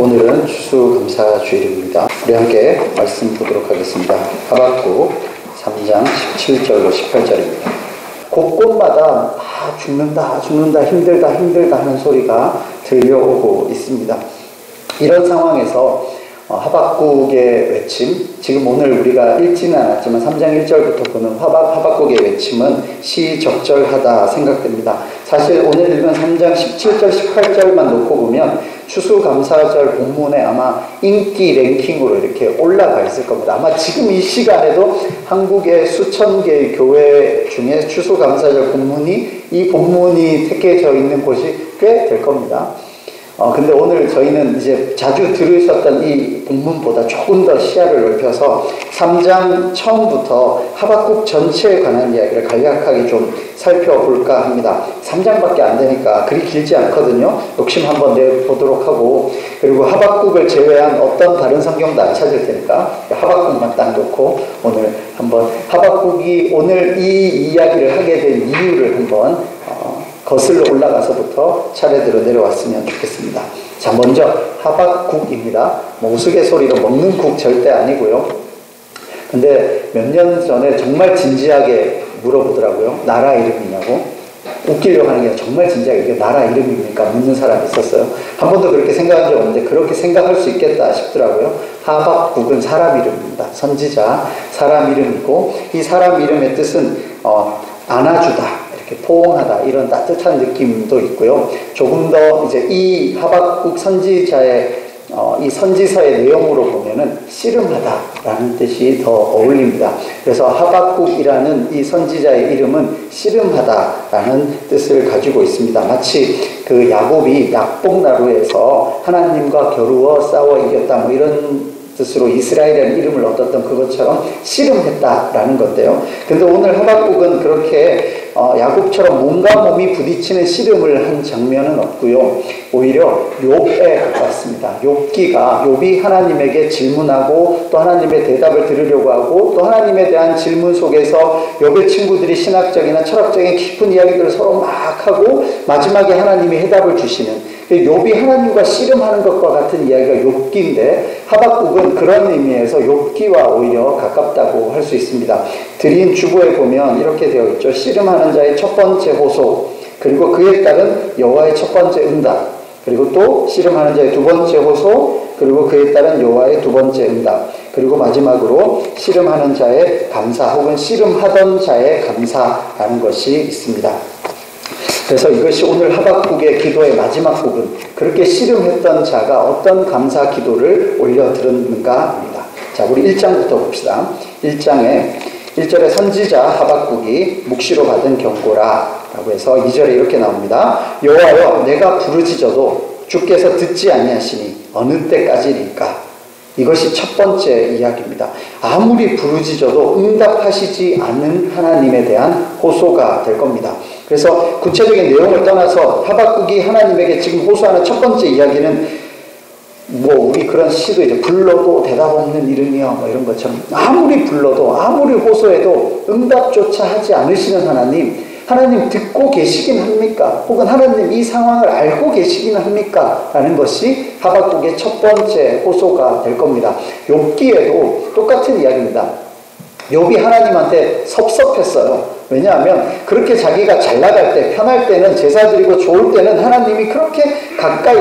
오늘은 추수감사주일입니다. 우리 함께 말씀 보도록 하겠습니다. 하박국 3장 17절로 18절입니다. 곳곳마다 죽는다 힘들다 하는 소리가 들려오고 있습니다. 이런 상황에서 하박국의 외침, 지금 오늘 우리가 읽지는 않았지만 3장 1절부터 보는 하박국의 외침은 시적절하다 생각됩니다. 사실 오늘 읽은 3장 17절, 18절만 놓고 보면 추수감사절 본문에 아마 인기 랭킹으로 이렇게 올라가 있을 겁니다. 아마 지금 이 시간에도 한국의 수천 개의 교회 중에 추수감사절 본문이 이 본문이 택해져 있는 곳이 꽤 될 겁니다. 근데 오늘 저희는 이제 자주 들으셨던 이 본문보다 조금 더 시야를 넓혀서 3장 처음부터 하박국 전체에 관한 이야기를 간략하게 좀 살펴볼까 합니다. 3장밖에 안 되니까 그리 길지 않거든요. 욕심 한번 내보도록 하고, 그리고 하박국을 제외한 어떤 다른 성경도 안 찾을 테니까 하박국만 딱 놓고 오늘 한번 하박국이 오늘 이 이야기를 하게 된 이유를 한번 거슬러 올라가서부터 차례대로 내려왔으면 좋겠습니다. 자, 먼저 하박국입니다. 우스갯소리로 먹는 국 절대 아니고요. 근데 몇 년 전에 정말 진지하게 물어보더라고요. 나라 이름이냐고. 웃기려고 하는 게 아니라 정말 진지하게 이게 나라 이름입니까? 묻는 사람이 있었어요. 한 번도 그렇게 생각한 적 없는데 그렇게 생각할 수 있겠다 싶더라고요. 하박국은 사람 이름입니다. 선지자, 사람 이름이고, 이 사람 이름의 뜻은 안아주다, 포옹하다, 이런 따뜻한 느낌도 있고요. 조금 더 이제 이 하박국 선지자의 이 선지서의 내용으로 보면은 씨름하다라는 뜻이 더 어울립니다. 그래서 하박국이라는 이 선지자의 이름은 씨름하다라는 뜻을 가지고 있습니다. 마치 그 야곱이 약복나루에서 하나님과 겨루어 싸워 이겼다, 이런 뜻으로 이스라엘이라는 이름을 얻었던 그것처럼 씨름했다라는 건데요. 근데 오늘 하박국은 그렇게 야곱처럼 몸과 몸이 부딪히는 씨름을 한 장면은 없고요. 오히려 욥에 가깝습니다. 욥이 하나님에게 질문하고 또 하나님의 대답을 들으려고 하고, 또 하나님에 대한 질문 속에서 욥의 친구들이 신학적이나 철학적인 깊은 이야기들을 서로 막 하고 마지막에 하나님이 해답을 주시는, 욥이 하나님과 씨름하는 것과 같은 이야기가 욥기인데 하박국은 그런 의미에서 욥기와 오히려 가깝다고 할 수 있습니다. 드린 주보에 보면 이렇게 되어 있죠. 씨름하는 자의 첫 번째 호소, 그리고 그에 따른 여호와의 첫 번째 응답, 그리고 또 씨름하는 자의 두 번째 호소, 그리고 그에 따른 여호와의 두 번째 응답, 그리고 마지막으로 씨름하는 자의 감사, 혹은 씨름하던 자의 감사라는 것이 있습니다. 그래서 이것이 오늘 하박국의 기도의 마지막 부분, 그렇게 씨름했던 자가 어떤 감사 기도를 올려드렸는가 합니다. 자, 우리 1장부터 봅시다. 1장에 1절에 선지자 하박국이 묵시로 받은 경고라 라고 해서 2절에 이렇게 나옵니다. 여호와여, 내가 부르짖어도 주께서 듣지 아니하시니 어느 때까지일까? 이것이 첫 번째 이야기입니다. 아무리 부르짖어도 응답하시지 않는 하나님에 대한 호소가 될 겁니다. 그래서 구체적인 내용을 떠나서 하박국이 하나님에게 지금 호소하는 첫 번째 이야기는 우리 그런 시도 이제 불러도 대답 없는 이름이여 이런 것처럼 아무리 불러도 아무리 호소해도 응답조차 하지 않으시는 하나님 듣고 계시긴 합니까? 혹은 하나님 이 상황을 알고 계시긴 합니까? 라는 것이 하박국의 첫 번째 호소가 될 겁니다. 욥기에도 똑같은 이야기입니다. 욥이 하나님한테 섭섭했어요. 왜냐하면 그렇게 자기가 잘 나갈 때, 편할 때는, 제사 드리고 좋을 때는 하나님이 그렇게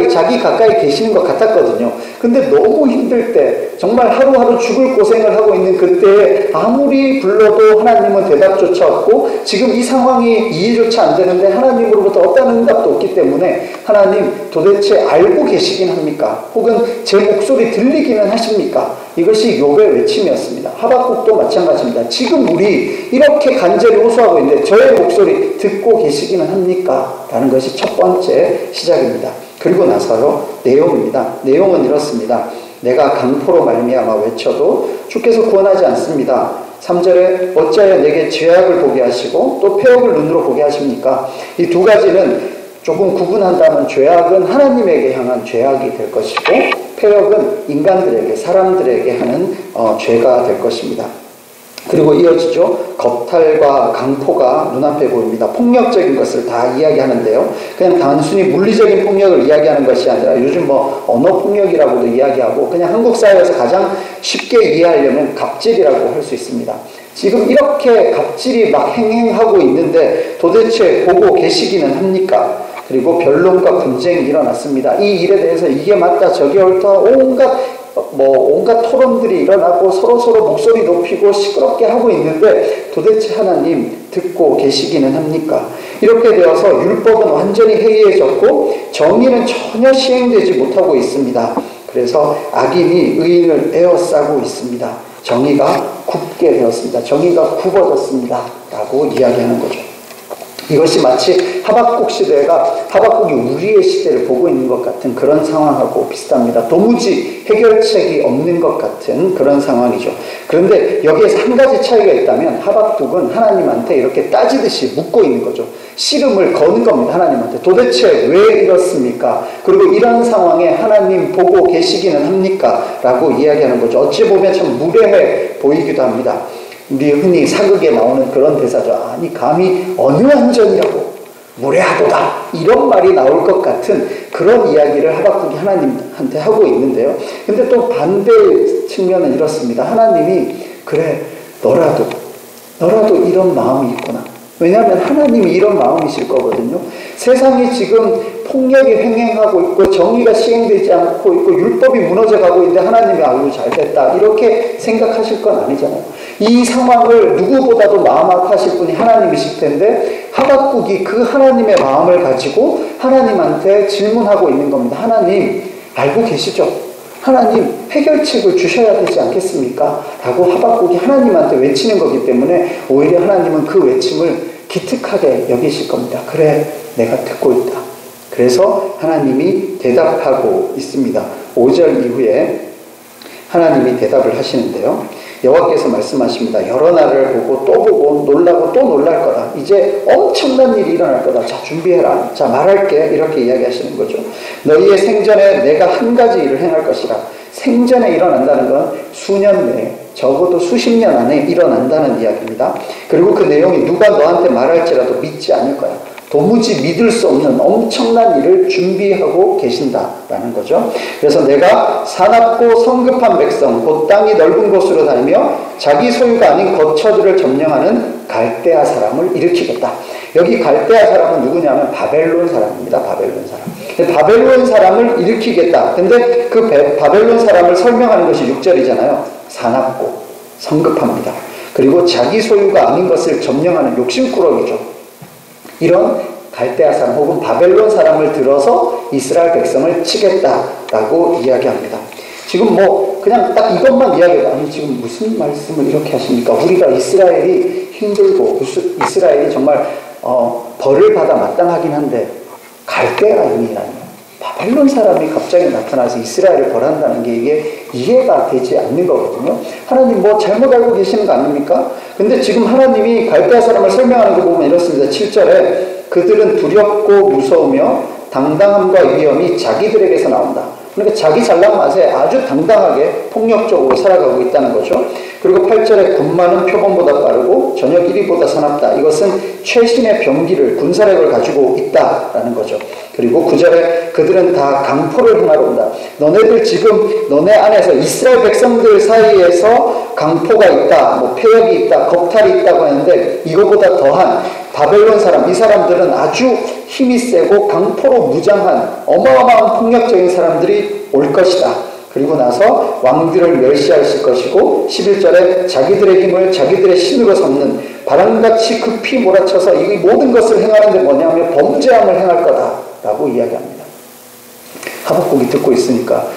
자기 가까이 계시는 것 같았거든요. 근데 너무 힘들 때, 정말 하루하루 죽을 고생을 하고 있는 그때에 아무리 불러도 하나님은 대답조차 없고, 지금 이 상황이 이해조차 안 되는데 하나님으로부터 어떤 응답도 없기 때문에 하나님 도대체 알고 계시긴 합니까? 혹은 제 목소리 들리기는 하십니까? 이것이 욥의 외침이었습니다. 하박국도 마찬가지입니다. 지금 우리 이렇게 간절히 호소하고 있는데 저의 목소리 듣고 계시기는 합니까? 라는 것이 첫 번째 시작입니다. 그리고 나서요, 내용입니다. 내용은 이렇습니다. 내가 강포로 말미암아 외쳐도 주께서 구원하지 않습니다. 3절에 어찌하여 내게 죄악을 보게 하시고 또 패역을 눈으로 보게 하십니까? 이 두 가지는 조금 구분한다면 죄악은 하나님에게 향한 죄악이 될 것이고 패역은 인간들에게, 사람들에게 하는 죄가 될 것입니다. 그리고 이어지죠. 겁탈과 강포가 눈앞에 보입니다. 폭력적인 것을 다 이야기하는데요. 그냥 단순히 물리적인 폭력을 이야기하는 것이 아니라 요즘 뭐 언어 폭력이라고도 이야기하고 그냥 한국 사회에서 가장 쉽게 이해하려면 갑질이라고 할 수 있습니다. 지금 이렇게 갑질이 막 행행하고 있는데 도대체 보고 계시기는 합니까? 그리고 변론과 분쟁이 일어났습니다. 이 일에 대해서 이게 맞다 저게 옳다 온갖 토론들이 일어나고 서로 목소리 높이고 시끄럽게 하고 있는데 도대체 하나님 듣고 계시기는 합니까? 이렇게 되어서 율법은 완전히 해이해졌고 정의는 전혀 시행되지 못하고 있습니다. 그래서 악인이 의인을 에워싸고 있습니다. 정의가 굽게 되었습니다. 정의가 굽어졌습니다. 라고 이야기하는 거죠. 이것이 마치 하박국 시대가 하박국이 우리의 시대를 보고 있는 것 같은 그런 상황하고 비슷합니다. 도무지 해결책이 없는 것 같은 그런 상황이죠. 그런데 여기에서 한 가지 차이가 있다면 하박국은 하나님한테 이렇게 따지듯이 묻고 있는 거죠. 씨름을 거는 겁니다. 하나님한테. 도대체 왜 이렇습니까? 그리고 이런 상황에 하나님 보고 계시기는 합니까? 라고 이야기하는 거죠. 어찌 보면 참 무례해 보이기도 합니다. 우리 흔히 사극에 나오는 그런 대사죠. 아니 감히 어느 한전이라고 무례하도다 이런 말이 나올 것 같은 그런 이야기를 하박국이 하나님한테 하고 있는데요. 근데 또 반대 측면은 이렇습니다. 하나님이 그래 너라도 이런 마음이 있구나. 왜냐하면 하나님이 이런 마음이실 거거든요. 세상이 지금 폭력이 횡행하고 있고 정의가 시행되지 않고 있고 율법이 무너져가고 있는데 하나님이 아유 잘됐다 이렇게 생각하실 건 아니잖아요. 이 상황을 누구보다도 마음 아파하실 분이 하나님이실 텐데 하박국이 그 하나님의 마음을 가지고 하나님한테 질문하고 있는 겁니다. 하나님 알고 계시죠? 하나님 해결책을 주셔야 되지 않겠습니까? 라고 하박국이 하나님한테 외치는 거기 때문에 오히려 하나님은 그 외침을 기특하게 여기실 겁니다. 그래 내가 듣고 있다. 그래서 하나님이 대답하고 있습니다. 5절 이후에 하나님이 대답을 하시는데요. 여호와께서 말씀하십니다. 여러 날을 보고 또 보고 놀라고 또 놀랄 거다. 이제 엄청난 일이 일어날 거다. 자 준비해라. 자 말할게. 이렇게 이야기하시는 거죠. 너희의 생전에 내가 한 가지 일을 행할 것이라. 생전에 일어난다는 건 수년 내에 적어도 수십 년 안에 일어난다는 이야기입니다. 그리고 그 내용이 누가 너한테 말할지라도 믿지 않을 거야. 도무지 믿을 수 없는 엄청난 일을 준비하고 계신다라는 거죠. 그래서 내가 사납고 성급한 백성, 곧 땅이 넓은 곳으로 다니며 자기 소유가 아닌 거처들을 점령하는 갈대아 사람을 일으키겠다. 여기 갈대아 사람은 누구냐면 바벨론 사람입니다. 바벨론 사람. 바벨론 사람을 일으키겠다. 근데 그 바벨론 사람을 설명하는 것이 6절이잖아요. 사납고 성급합니다. 그리고 자기 소유가 아닌 것을 점령하는 욕심꾸러기죠. 이런 갈대아 사람 혹은 바벨론 사람을 들어서 이스라엘 백성을 치겠다라고 이야기합니다. 지금 뭐 그냥 딱 이것만 이야기해도 아니 지금 무슨 말씀을 이렇게 하십니까? 우리가 이스라엘이 힘들고 이스라엘이 정말 벌을 받아 마땅하긴 한데 갈대아인이라니 바벨론 사람이 갑자기 나타나서 이스라엘을 벌한다는 게 이게 이해가 되지 않는 거거든요. 하나님 뭐 잘못 알고 계시는 거 아닙니까? 근데 지금 하나님이 갈대아 사람을 설명하는 거 보면 이렇습니다. 7절에 그들은 두렵고 무서우며 당당함과 위엄이 자기들에게서 나온다. 그러니까 자기 잘난 맛에 아주 당당하게 폭력적으로 살아가고 있다는 거죠. 그리고 8절에 군마는 표범보다 빠르고 저녁 1위보다 사납다. 이것은 최신의 병기를 군사력을 가지고 있다라는 거죠. 그리고 9절에 그들은 다 강포를 행하러 온다. 너네들 지금 너네 안에서 이스라엘 백성들 사이에서 강포가 있다, 뭐 폐역이 있다, 겁탈이 있다고 하는데 이거보다 더한 바벨론 사람, 이 사람들은 아주 힘이 세고 강포로 무장한 어마어마한 폭력적인 사람들이 올 것이다. 그리고 나서 왕들을 멸시하실 것이고 11절에 자기들의 힘을 자기들의 신으로 삼는 바람같이 급히 몰아쳐서 이 모든 것을 행하는데 뭐냐면 범죄함을 행할 거다라고 이야기합니다. 하박국이 듣고 있으니까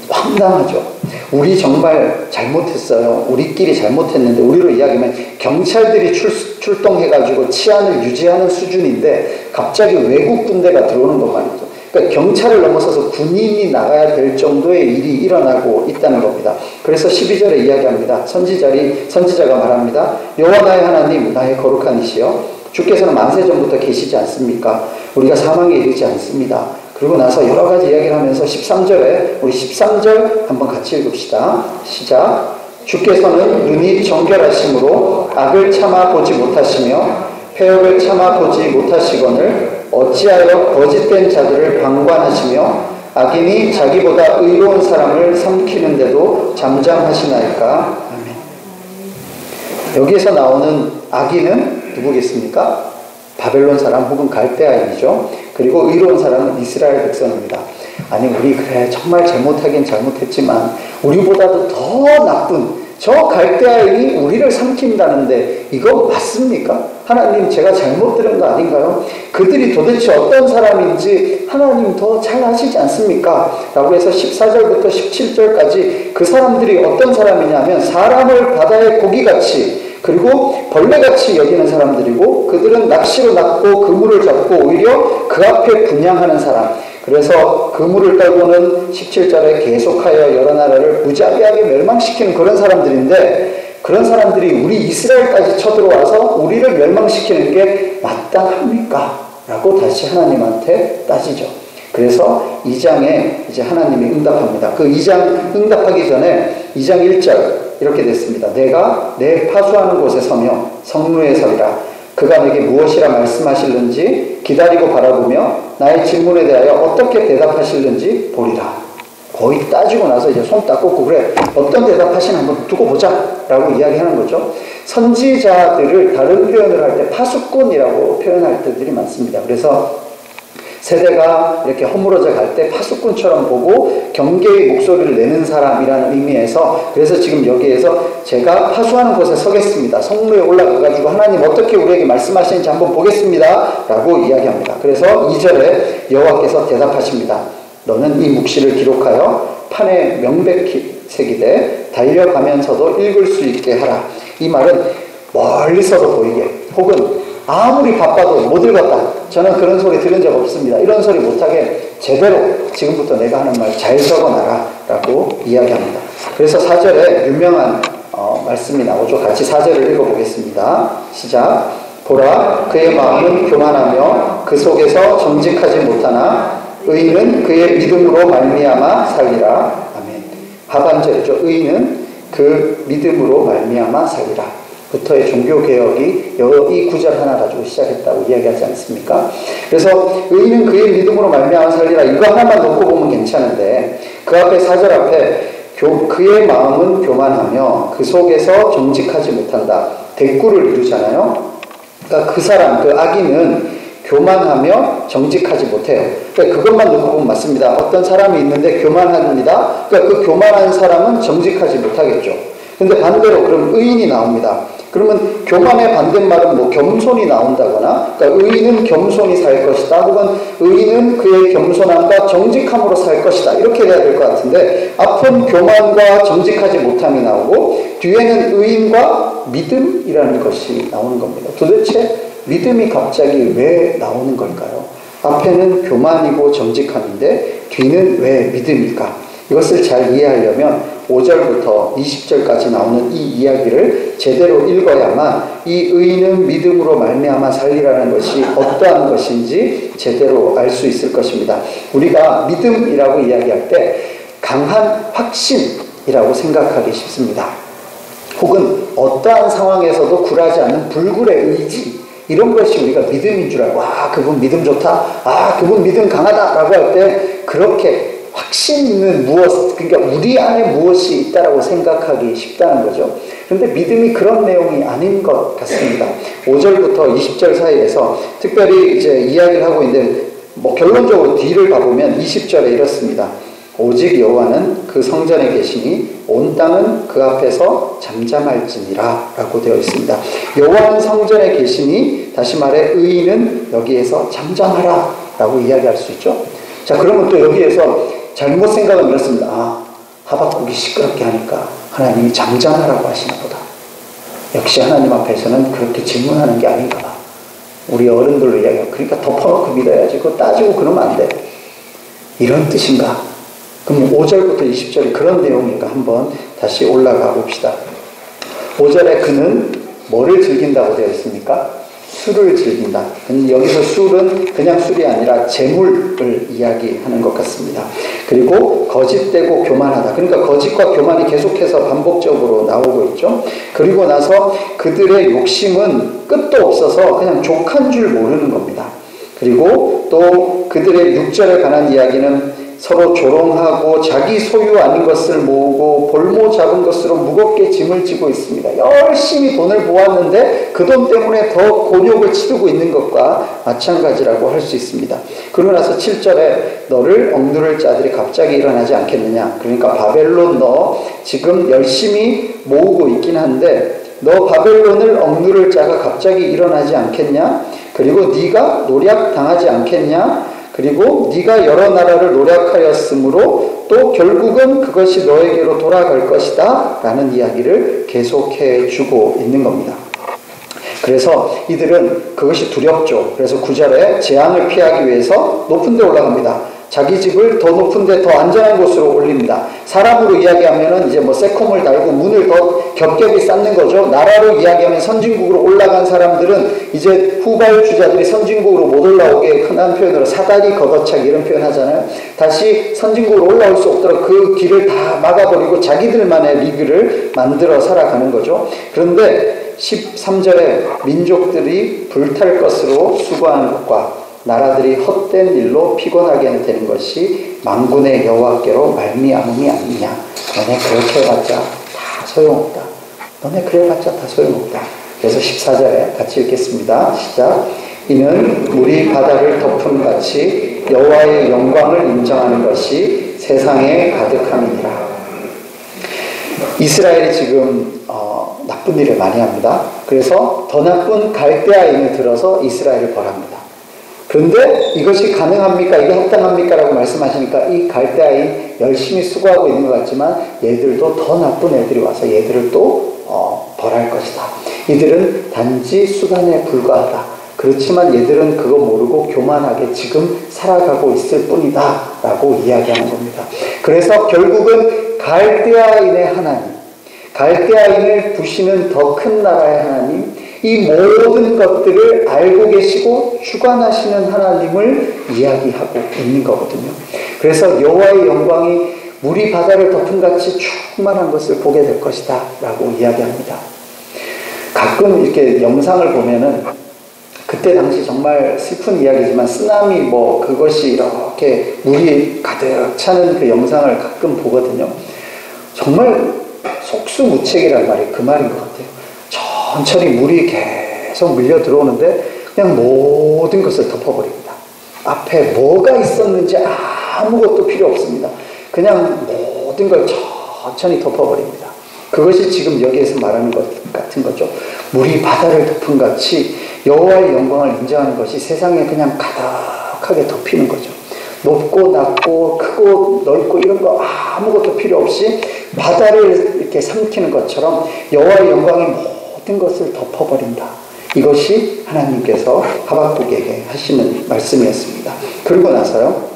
황당하죠. 우리 정말 잘못했어요. 우리끼리 잘못했는데 우리로 이야기하면 경찰들이 출동해가지고 치안을 유지하는 수준인데 갑자기 외국 군대가 들어오는 것 말이죠. 그러니까 경찰을 넘어서서 군인이 나가야 될 정도의 일이 일어나고 있다는 겁니다. 그래서 12절에 이야기합니다. 선지자가 말합니다. 여호와 나의 하나님 나의 거룩한 이시여 주께서는 만세 전부터 계시지 않습니까? 우리가 사망에 이르지 않습니다. 그리고 나서 여러 가지 이야기를 하면서 13절에 우리 13절 한번 같이 읽읍시다. 시작. 주께서는 눈이 정결하심으로 악을 참아 보지 못하시며 폐역을 참아 보지 못하시거늘 어찌하여 거짓된 자들을 방관하시며 악인이 자기보다 의로운 사람을 삼키는데도 잠잠하시나이까. 아멘. 여기에서 나오는 악인은 누구겠습니까? 바벨론 사람 혹은 갈대아인이죠. 그리고 의로운 사람은 이스라엘 백성입니다. 아니 우리 그래 정말 잘못하긴 잘못했지만 우리보다도 더 나쁜 저 갈대아인이 우리를 삼킨다는데 이거 맞습니까? 하나님 제가 잘못 들은 거 아닌가요? 그들이 도대체 어떤 사람인지 하나님 더 잘 아시지 않습니까? 라고 해서 14절부터 17절까지 그 사람들이 어떤 사람이냐면 사람을 바다의 고기같이 그리고 벌레같이 여기는 사람들이고 그들은 낚시로 낚고 그물을 잡고 오히려 그 앞에 분향하는 사람. 그래서 그물을 떨고는 17절에 계속하여 여러 나라를 무자비하게 멸망시키는 그런 사람들인데 그런 사람들이 우리 이스라엘까지 쳐들어와서 우리를 멸망시키는 게 마땅합니까? 라고 다시 하나님한테 따지죠. 그래서 2장에 이제 하나님이 응답합니다. 그 2장 응답하기 전에 2장 1절 이렇게 됐습니다. 내가 내 파수하는 곳에 서며 성루에 서리라. 그가 내게 무엇이라 말씀하실는지 기다리고 바라보며 나의 질문에 대하여 어떻게 대답하실는지 보리라. 거의 따지고 나서 이제 손 딱 꽂고 그래 어떤 대답하시나 한번 두고 보자 라고 이야기하는 거죠. 선지자들을 다른 표현을 할 때 파수꾼이라고 표현할 때들이 많습니다. 그래서 세대가 이렇게 허물어져 갈 때 파수꾼처럼 보고 경계의 목소리를 내는 사람이라는 의미에서 그래서 지금 여기에서 제가 파수하는 곳에 서겠습니다. 성루에 올라가가지고 하나님 어떻게 우리에게 말씀하시는지 한번 보겠습니다 라고 이야기합니다. 그래서 2절에 여호와께서 대답하십니다. 너는 이 묵시를 기록하여 판에 명백히 새기되 달려가면서도 읽을 수 있게 하라. 이 말은 멀리서도 보이게 혹은 아무리 바빠도 못 읽었다. 저는 그런 소리 들은 적 없습니다. 이런 소리 못하게 제대로 지금부터 내가 하는 말 잘 적어놔라 라고 이야기합니다. 그래서 4절에 유명한 말씀이 나오죠. 같이 4절을 읽어보겠습니다. 시작. 보라 그의 마음은 교만하며 그 속에서 정직하지 못하나 의인은 그의 믿음으로 말미암아 살리라. 아멘. 하반절이죠. 의인은 그 믿음으로 말미암아 살리라. 부터의 종교개혁이 이 구절 하나 가지고 시작했다고 이야기하지 않습니까? 그래서 의인은 그의 믿음으로 말미암아 살리라 이거 하나만 놓고 보면 괜찮은데 그 앞에 4절 앞에 그의 마음은 교만하며 그 속에서 정직하지 못한다. 대꾸를 이루잖아요. 그러니까 그 사람, 그 악인은 교만하며 정직하지 못해요. 그러니까 그것만 놓고 보면 맞습니다. 어떤 사람이 있는데 교만합니다. 그러니까 그 교만한 사람은 정직하지 못하겠죠. 근데 반대로 그럼 의인이 나옵니다. 그러면 교만의 반대말은 뭐 겸손이 나온다거나 그러니까 의인은 겸손히 살 것이다 혹은 의인은 그의 겸손함과 정직함으로 살 것이다 이렇게 돼야 될 것 같은데 앞은 교만과 정직하지 못함이 나오고 뒤에는 의인과 믿음이라는 것이 나오는 겁니다. 도대체 믿음이 갑자기 왜 나오는 걸까요? 앞에는 교만이고 정직함인데 뒤는 왜 믿음일까? 이것을 잘 이해하려면 5절부터 20절까지 나오는 이 이야기를 제대로 읽어야만 이 의인은 믿음으로 말미암아 살리라는 것이 어떠한 것인지 제대로 알 수 있을 것입니다. 우리가 믿음이라고 이야기할 때 강한 확신이라고 생각하기 쉽습니다. 혹은 어떠한 상황에서도 굴하지 않는 불굴의 의지 이런 것이 우리가 믿음인 줄 알고 그분 믿음 좋다 그분 믿음 강하다 라고 할 때 그렇게 확신 있는 무엇, 그러니까 우리 안에 무엇이 있다라고 생각하기 쉽다는 거죠. 그런데 믿음이 그런 내용이 아닌 것 같습니다. 5절부터 20절 사이에서 특별히 이제 이야기를 하고 있는데, 뭐 결론적으로 뒤를 가보면 20절에 이렇습니다. 오직 여호와는 그 성전에 계시니 온 땅은 그 앞에서 잠잠할지니라 라고 되어 있습니다. 여호와는 성전에 계시니 다시 말해 의인은 여기에서 잠잠하라 라고 이야기할 수 있죠. 자, 그러면 또 여기에서 잘못 생각은 이렇습니다. 하박국이 시끄럽게 하니까 하나님이 잠잠하라고 하시나 보다. 역시 하나님 앞에서는 그렇게 질문하는 게 아닌가 봐. 우리 어른들로 이야기하고 그러니까 덮어놓고 믿어야지. 그거 따지고 그러면 안 돼. 이런 뜻인가? 그럼 5절부터 20절이 그런 내용인가? 한번 다시 올라가 봅시다. 5절에 그는 뭐를 즐긴다고 되어 있습니까? 술을 즐긴다. 여기서 술은 그냥 술이 아니라 재물을 이야기하는 것 같습니다. 그리고 거짓되고 교만하다. 그러니까 거짓과 교만이 계속해서 반복적으로 나오고 있죠. 그리고 나서 그들의 욕심은 끝도 없어서 그냥 족한 줄 모르는 겁니다. 그리고 또 그들의 6절에 관한 이야기는 서로 조롱하고 자기 소유 아닌 것을 모으고 볼모 잡은 것으로 무겁게 짐을 지고 있습니다. 열심히 돈을 모았는데 그 돈 때문에 더 곤욕을 치르고 있는 것과 마찬가지라고 할 수 있습니다. 그러고 나서 7절에 너를 억누를 자들이 갑자기 일어나지 않겠느냐. 그러니까 바벨론 너 지금 열심히 모으고 있긴 한데 너 바벨론을 억누를 자가 갑자기 일어나지 않겠냐. 그리고 네가 노략당하지 않겠냐. 그리고 네가 여러 나라를 노략하였으므로 또 결국은 그것이 너에게로 돌아갈 것이다 라는 이야기를 계속해 주고 있는 겁니다. 그래서 이들은 그것이 두렵죠. 그래서 9절에 재앙을 피하기 위해서 높은 데 올라갑니다. 자기 집을 더 높은 데 더 안전한 곳으로 올립니다. 사람으로 이야기하면은 이제 뭐 새콤을 달고 문을 더 겹겹이 쌓는 거죠. 나라로 이야기하면 선진국으로 올라간 사람들은 이제 후발주자들이 선진국으로 못 올라오게 흔한 표현으로 사다리 걷어차기 이런 표현 하잖아요. 다시 선진국으로 올라올 수 없도록 그 길을 다 막아버리고 자기들만의 리그를 만들어 살아가는 거죠. 그런데 13절에 민족들이 불탈 것으로 수고하는 것과 나라들이 헛된 일로 피곤하게 되는 것이 만군의 여호와께로 말미암음이 아니냐. 너네 그렇게 해봤자 다 소용없다. 너네 그래봤자 다 소용없다. 그래서 14절에 같이 읽겠습니다. 시작. 이는 물이 바다를 덮은 같이 여호와의 영광을 인정하는 것이 세상에 가득함이니라. 이스라엘이 지금 나쁜 일을 많이 합니다. 그래서 더 나쁜 갈대아인을 들어서 이스라엘을 벌합니다. 그런데 이것이 가능합니까? 이게 합당합니까? 라고 말씀하시니까 이 갈대아인 열심히 수고하고 있는 것 같지만 얘들도 더 나쁜 애들이 와서 얘들을 또 벌할 것이다. 이들은 단지 수단에 불과하다. 그렇지만 얘들은 그거 모르고 교만하게 지금 살아가고 있을 뿐이다 라고 이야기하는 겁니다. 그래서 결국은 갈대아인의 하나님, 갈대아인을 부시는 더 큰 나라의 하나님, 이 모든 것들을 알고 계시고 주관하시는 하나님을 이야기하고 있는 거거든요. 그래서 여호와의 영광이 물이 바다를 덮은 같이 충만한 것을 보게 될 것이다 라고 이야기합니다. 가끔 이렇게 영상을 보면은 그때 당시 정말 슬픈 이야기지만 쓰나미 뭐 그것이 이렇게 물이 가득 차는 그 영상을 가끔 보거든요. 정말 속수무책이라는 말이 그 말인 것 같아요. 천천히 물이 계속 밀려 들어오는데 그냥 모든 것을 덮어버립니다. 앞에 뭐가 있었는지 아무것도 필요 없습니다. 그냥 모든 걸 천천히 덮어버립니다. 그것이 지금 여기에서 말하는 것 같은 거죠. 물이 바다를 덮은 같이 여호와의 영광을 인정하는 것이 세상에 그냥 가득하게 덮이는 거죠. 높고 낮고 크고 넓고 이런 거 아무것도 필요 없이 바다를 이렇게 삼키는 것처럼 여호와의 영광이 모든 것을 덮어버린다. 이것이 하나님께서 하박국에게 하시는 말씀이었습니다. 그러고 나서요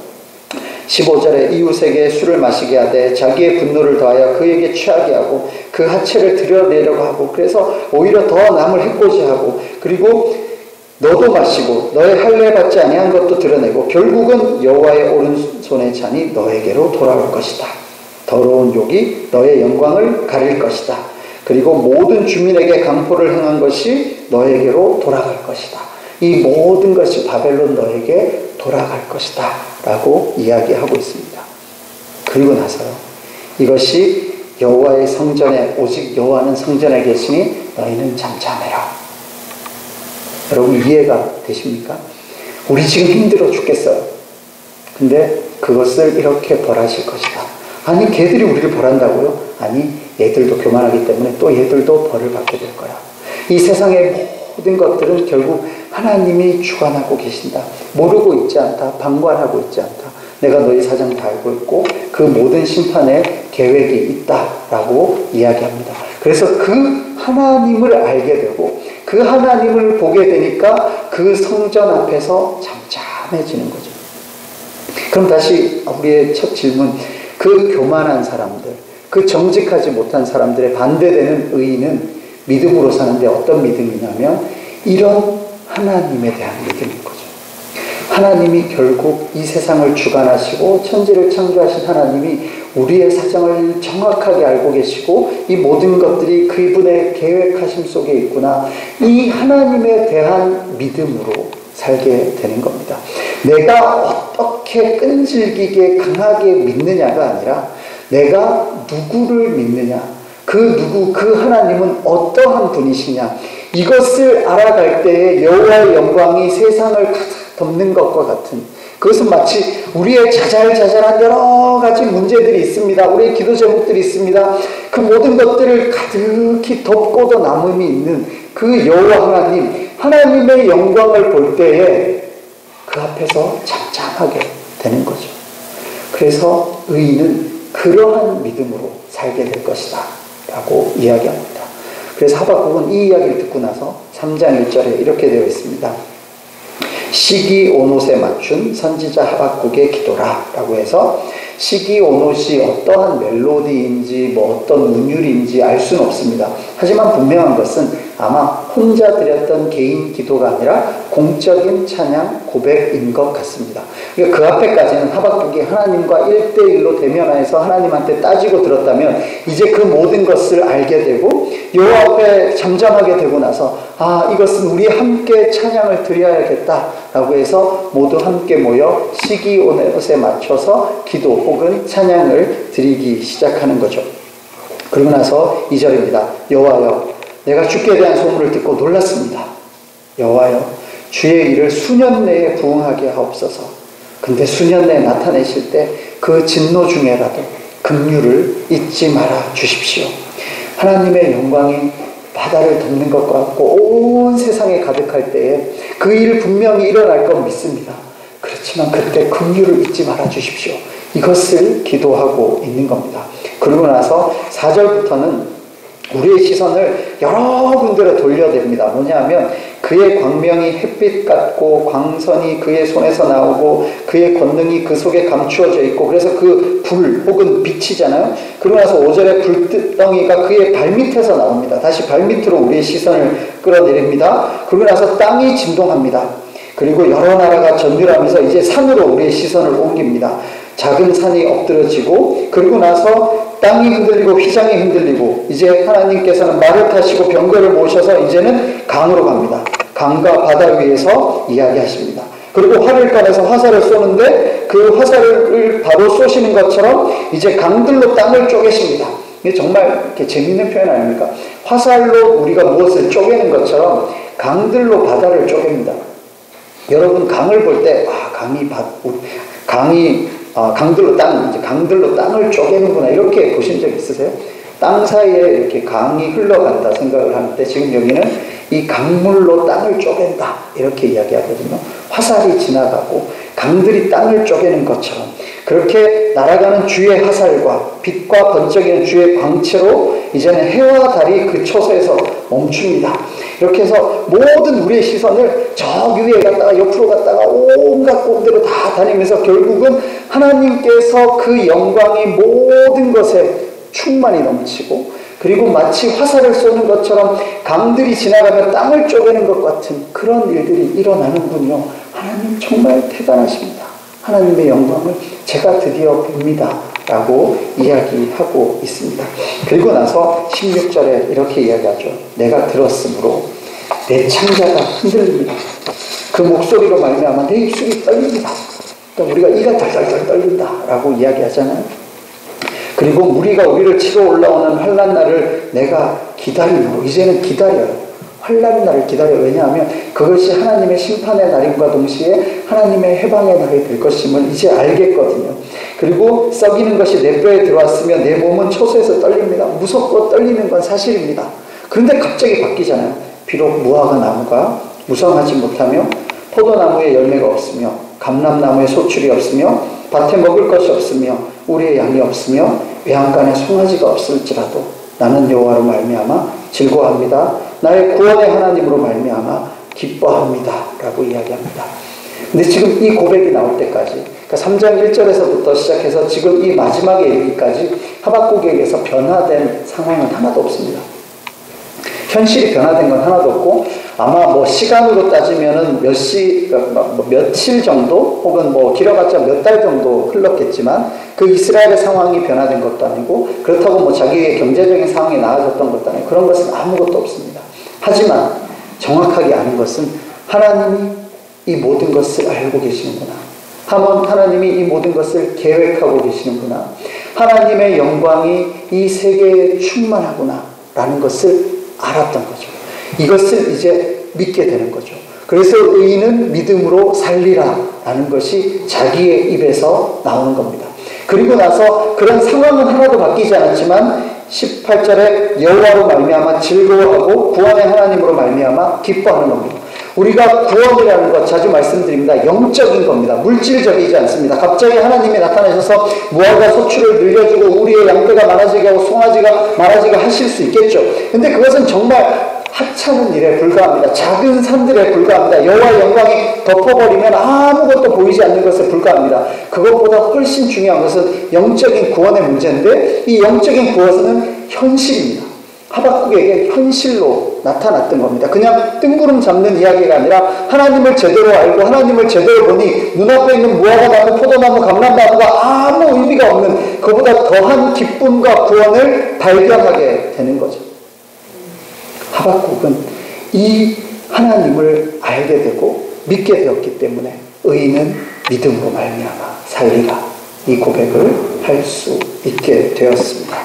15절에 이웃에게 술을 마시게 하되 자기의 분노를 더하여 그에게 취하게 하고 그 하체를 들여내려고 하고 그래서 오히려 더 남을 해코지 하고 그리고 너도 마시고 너의 할례 받지 아니한 것도 드러내고 결국은 여호와의 오른손의 잔이 너에게로 돌아올 것이다. 더러운 욕이 너의 영광을 가릴 것이다. 그리고 모든 주민에게 강포를 행한 것이 너에게로 돌아갈 것이다. 이 모든 것이 바벨론 너에게 돌아갈 것이다 라고 이야기하고 있습니다. 그리고 나서요 이것이 여호와의 성전에 오직 여호와는 성전에 계시니 너희는 잠잠해라. 여러분 이해가 되십니까? 우리 지금 힘들어 죽겠어요. 근데 그것을 이렇게 벌하실 것이다. 아니 걔들이 우리를 벌한다고요? 아니 얘들도 교만하기 때문에 또 얘들도 벌을 받게 될 거야. 이 세상의 모든 것들은 결국 하나님이 주관하고 계신다. 모르고 있지 않다. 방관하고 있지 않다. 내가 너희 사정 다 알고 있고 그 모든 심판의 계획이 있다라고 이야기합니다. 그래서 그 하나님을 알게 되고 그 하나님을 보게 되니까 그 성전 앞에서 잠잠해지는 거죠. 그럼 다시 우리의 첫 질문, 그 교만한 사람들, 그 정직하지 못한 사람들의 반대되는 의인은 믿음으로 사는데 어떤 믿음이냐면 이런 하나님에 대한 믿음인 거죠. 하나님이 결국 이 세상을 주관하시고 천지를 창조하신 하나님이 우리의 사정을 정확하게 알고 계시고 이 모든 것들이 그분의 계획하심 속에 있구나. 이 하나님에 대한 믿음으로 살게 되는 겁니다. 내가 어떻게 끈질기게 강하게 믿느냐가 아니라 내가 누구를 믿느냐, 그 하나님은 어떠한 분이시냐, 이것을 알아갈 때에 여호와의 영광이 세상을 가득 덮는 것과 같은, 그것은 마치 우리의 자잘자잘한 여러 가지 문제들이 있습니다. 우리의 기도 제목들이 있습니다. 그 모든 것들을 가득히 덮고도 남음이 있는 그 여호와 하나님의 영광을 볼 때에 그 앞에서 잠잠하게 되는 거죠. 그래서 의인은 그러한 믿음으로 살게 될 것이다 라고 이야기합니다. 그래서 하박국은 이 이야기를 듣고 나서 3장 1절에 이렇게 되어 있습니다. 시기 오롯에 맞춘 선지자 하박국의 기도라 라고 해서, 시기 오롯이 어떠한 멜로디인지 어떤 운율인지 알 수는 없습니다. 하지만 분명한 것은 아마 혼자 드렸던 개인 기도가 아니라 공적인 찬양 고백인 것 같습니다. 그러니까 그 앞에까지는 하박국이 하나님과 1대1로 대면하여서 하나님한테 따지고 들었다면 이제 그 모든 것을 알게 되고 여호와 앞에 잠잠하게 되고 나서 이것은 우리 함께 찬양을 드려야겠다 라고 해서 모두 함께 모여 시기 오롯에 맞춰서 기도 혹은 찬양을 드리기 시작하는 거죠. 그러고 나서 2절입니다. 여호와여, 내가 주께 대한 소문을 듣고 놀랐습니다. 여호와여, 주의 일을 수년 내에 부응하게 하옵소서. 근데 수년 내에 나타내실 때 그 진노 중에라도 긍휼을 잊지 말아 주십시오. 하나님의 영광이 바다를 덮는 것과 같고 온 세상에 가득할 때에 그 일 분명히 일어날 건 믿습니다. 그렇지만 그때 긍휼을 잊지 말아 주십시오. 이것을 기도하고 있는 겁니다. 그러고 나서 4절부터는 우리의 시선을 여러 군데로 돌려댑니다. 뭐냐면 그의 광명이 햇빛 같고 광선이 그의 손에서 나오고 그의 권능이 그 속에 감추어져 있고, 그래서 그 불 혹은 빛이잖아요. 그러고 나서 5절에 불덩이가 그의 발밑에서 나옵니다. 다시 발밑으로 우리의 시선을 끌어내립니다. 그러고 나서 땅이 진동합니다. 그리고 여러 나라가 전율하면서 이제 산으로 우리의 시선을 옮깁니다. 작은 산이 엎드러지고, 그리고 나서 땅이 흔들리고 휘장이 흔들리고, 이제 하나님께서는 말을 타시고 병거를 모셔서 이제는 강으로 갑니다. 강과 바다 위에서 이야기하십니다. 그리고 활을 꺼내서 화살을 쏘는데 그 화살을 바로 쏘시는 것처럼 이제 강들로 땅을 쪼개십니다. 이게 정말 이렇게 재밌는 표현 아닙니까? 화살로 우리가 무엇을 쪼개는 것처럼 강들로 바다를 쪼갭니다. 여러분 강을 볼 때 강들로 땅을 쪼개는구나 이렇게 보신 적 있으세요? 땅 사이에 이렇게 강이 흘러간다 생각을 하는데 지금 여기는 이 강물로 땅을 쪼갠다 이렇게 이야기하거든요. 화살이 지나가고 강들이 땅을 쪼개는 것처럼 그렇게 날아가는 주의 화살과 빛과 번쩍이는 주의 광채로 이제는 해와 달이 그 초소에서 멈춥니다. 이렇게 해서 모든 우리의 시선을 저 위에 갔다가 옆으로 갔다가 온갖 곳대로 다 다니면서 결국은 하나님께서 그 영광이 모든 것에 충만히 넘치고, 그리고 마치 화살을 쏘는 것처럼 강들이 지나가면 땅을 쪼개는 것 같은 그런 일들이 일어나는군요. 하나님 정말 대단하십니다. 하나님의 영광을 제가 드디어 봅니다 라고 이야기하고 있습니다. 그리고 나서 16절에 이렇게 이야기하죠. 내가 들었으므로 내 창자가 흔들립니다. 그 목소리로 말미암아 내 입술이 떨립니다. 우리가 이가 덜덜덜 떨린다 라고 이야기하잖아요. 그리고 무리가 우리를 치러 올라오는 환난 날을 내가 기다리므로, 이제는 기다려요. 환난 날을 기다려요. 왜냐하면 그것이 하나님의 심판의 날임과 동시에 하나님의 해방의 날이 될 것임을 이제 알겠거든요. 그리고 썩이는 것이 내 뼈에 들어왔으며 내 몸은 초소에서 떨립니다. 무섭고 떨리는 건 사실입니다. 그런데 갑자기 바뀌잖아요. 비록 무화과 나무가 무성하지 못하며 포도나무에 열매가 없으며 감람나무에 소출이 없으며 밭에 먹을 것이 없으며 우리의 양이 없으며 외양간에 송아지가 없을지라도 나는 여호와로 말미암아 즐거워합니다. 나의 구원의 하나님으로 말미암아 기뻐합니다 라고 이야기합니다. 근데 지금 이 고백이 나올 때까지, 그러니까 3장 1절에서부터 시작해서 지금 이 마지막에 이르기까지 하박국에게서 변화된 상황은 하나도 없습니다. 현실이 변화된 건 하나도 없고, 아마 뭐 시간으로 따지면은 며칠 정도, 혹은 뭐 길어봤자 몇 달 정도 흘렀겠지만, 그 이스라엘의 상황이 변화된 것도 아니고, 그렇다고 뭐 자기의 경제적인 상황이 나아졌던 것도 아니고, 그런 것은 아무것도 없습니다. 하지만 정확하게 아는 것은 하나님이 이 모든 것을 알고 계시는구나. 하나님이 이 모든 것을 계획하고 계시는구나. 하나님의 영광이 이 세계에 충만하구나 라는 것을 알았던 거죠. 이것을 이제 믿게 되는 거죠. 그래서 의인은 믿음으로 살리라 라는 것이 자기의 입에서 나오는 겁니다. 그리고 나서 그런 상황은 하나도 바뀌지 않았지만 18절에 여호와로 말미암아 즐거워하고 구원의 하나님으로 말미암아 기뻐하는 겁니다. 우리가 구원이라는 것 자주 말씀드립니다. 영적인 겁니다. 물질적이지 않습니다. 갑자기 하나님이 나타나셔서 무화과 소출을 늘려주고 우리의 양떼가 많아지게 하고 송아지가 많아지게 하실 수 있겠죠. 근데 그것은 정말 하찮은 일에 불과합니다. 작은 산들에 불과합니다. 여호와의 영광이 덮어버리면 아무것도 보이지 않는 것에 불과합니다. 그것보다 훨씬 중요한 것은 영적인 구원의 문제인데, 이 영적인 구원은 현실입니다. 하박국에게 현실로 나타났던 겁니다. 그냥 뜬구름 잡는 이야기가 아니라 하나님을 제대로 알고 하나님을 제대로 보니 눈앞에 있는 무화과나무, 포도나무, 감람나무가 아무 의미가 없는, 그보다 더한 기쁨과 구원을 발견하게 되는 거죠. 하박국은 이 하나님을 알게 되고 믿게 되었기 때문에 의인은 믿음으로 말미암아 살리라, 이 고백을 할 수 있게 되었습니다.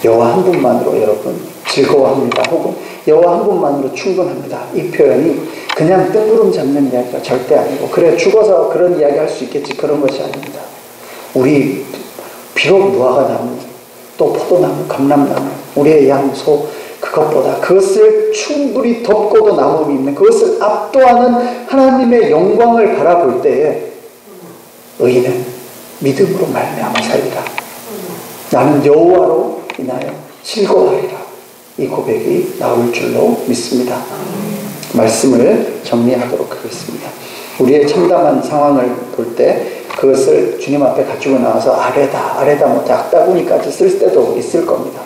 여호와 한 분만으로 여러분 즐거워합니다. 혹은 여호와 한 분만으로 충분합니다. 이 표현이 그냥 뜬구름 잡는 이야기가 절대 아니고, 그래 죽어서 그런 이야기 할 수 있겠지, 그런 것이 아닙니다. 우리 비록 무화과나무, 또 포도나무, 감람나무, 우리의 양, 소, 그것보다 그것을 충분히 덮고도 남음이 있는, 그것을 압도하는 하나님의 영광을 바라볼 때에 의인은 믿음으로 말미암아 살리라. 나는 여호와로 인하여 즐거워하리라. 이 고백이 나올 줄로 믿습니다. 말씀을 정리하도록 하겠습니다. 우리의 참담한 상황을 볼 때 그것을 주님 앞에 가지고 나와서 아래다 못해 악다구니까지 쓸 때도 있을 겁니다.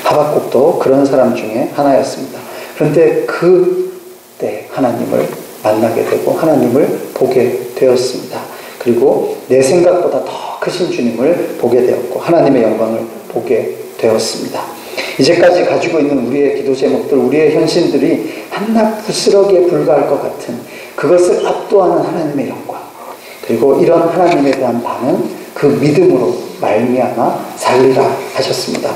하박국도 그런 사람 중에 하나였습니다. 그런데 그때 하나님을 만나게 되고 하나님을 보게 되었습니다. 그리고 내 생각보다 더 크신 주님을 보게 되었고 하나님의 영광을 보게 되었습니다. 이제까지 가지고 있는 우리의 기도 제목들, 우리의 현신들이 한낱 부스러기에 불과할 것 같은 그것을 압도하는 하나님의 영광, 그리고 이런 하나님에 대한 반응, 그 믿음으로 말미암아 살리라 하셨습니다.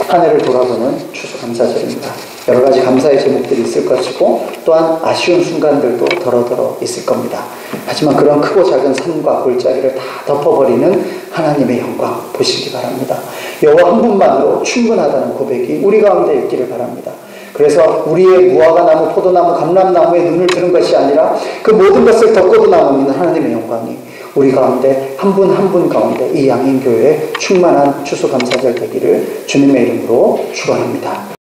한 해를 돌아보는 추수감사절입니다. 여러 가지 감사의 제목들이 있을 것이고 또한 아쉬운 순간들도 더러더러 있을 겁니다. 하지만 그런 크고 작은 산과 골짜기를 다 덮어버리는 하나님의 영광 보시기 바랍니다. 여호와 한 분만으로 충분하다는 고백이 우리 가운데 있기를 바랍니다. 그래서 우리의 무화과나무, 포도나무, 감람나무에 눈을 드는 것이 아니라 그 모든 것을 덮고도 남는 하나님의 영광이 우리 가운데 한 분 한 분 가운데 이 양인교회에 충만한 추수감사절 되기를 주님의 이름으로 축원합니다.